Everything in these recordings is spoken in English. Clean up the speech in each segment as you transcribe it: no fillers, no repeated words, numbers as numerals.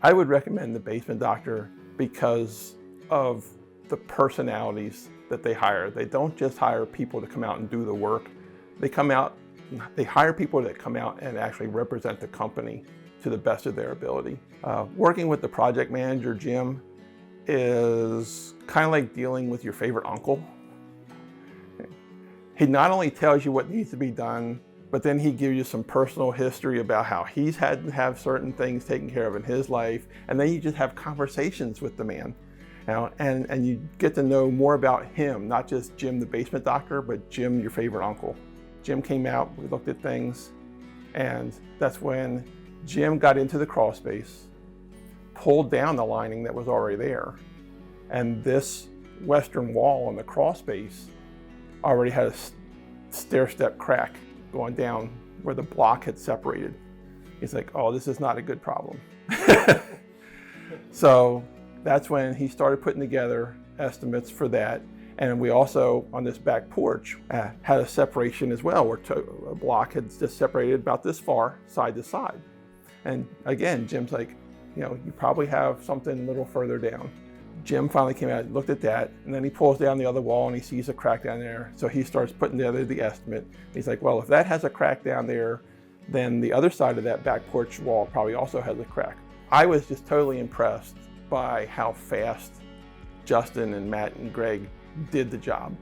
I would recommend the Basement Doctor because of the personalities that they hire. They don't just hire people to come out and do the work. They hire people that come out and actually represent the company to the best of their ability. Working with the project manager, Jim, is kind of like dealing with your favorite uncle. He not only tells you what needs to be done, but then he gives you some personal history about how he's had to have certain things taken care of in his life, and then you just have conversations with the man. And you get to know more about him, not just Jim the Basement Doctor, but Jim your favorite uncle. Jim came out, we looked at things, and that's when Jim got into the crawl space, pulled down the lining that was already there, and this western wall on the crawl space already had a stair-step crack going down where the block had separated. He's like, oh, this is not a good problem. So that's when he started putting together estimates for that. And we also, on this back porch, had a separation as well, where a block had just separated about this far, side to side. And again, Jim's like, you probably have something a little further down. Jim finally came out, looked at that, and then he pulls down the other wall and he sees a crack down there. So he starts putting together the estimate. He's like, well, if that has a crack down there, then the other side of that back porch wall probably also has a crack. I was just totally impressed by how fast Justin and Matt and Greg did the job,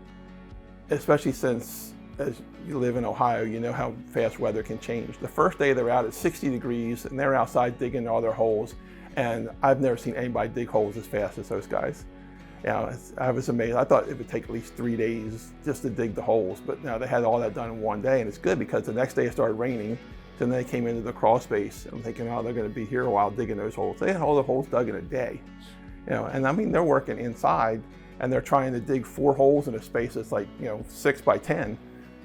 especially since, as you live in Ohio, you know how fast weather can change. The first day they're out at 60 degrees and they're outside digging all their holes. And I've never seen anybody dig holes as fast as those guys. I was amazed. I thought it would take at least 3 days just to dig the holes, but now they had all that done in one day, and it's good because the next day it started raining. Then they came into the crawl space. I'm thinking, oh, they're going to be here a while digging those holes. They had all the holes dug in a day, and I mean, they're working inside and they're trying to dig 4 holes in a space that's like, 6 by 10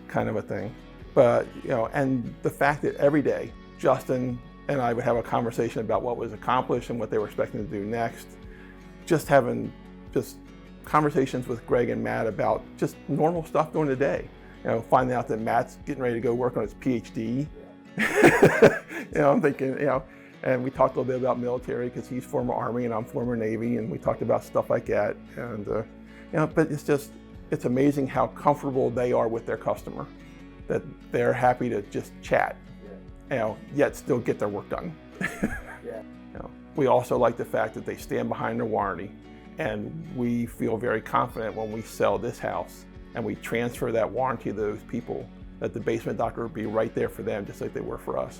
kind of a thing. But, and the fact that every day Justin and I would have a conversation about what was accomplished and what they were expecting to do next. Just having conversations with Greg and Matt about just normal stuff during the day. Finding out that Matt's getting ready to go work on his PhD. I'm thinking, and we talked a little bit about military because he's former Army and I'm former Navy, and we talked about stuff like that. And, but it's amazing how comfortable they are with their customer, that they're happy to just chat. Yet still get their work done. We also like the fact that they stand behind their warranty, and we feel very confident when we sell this house and we transfer that warranty to those people that the Basement Doctor will be right there for them just like they were for us.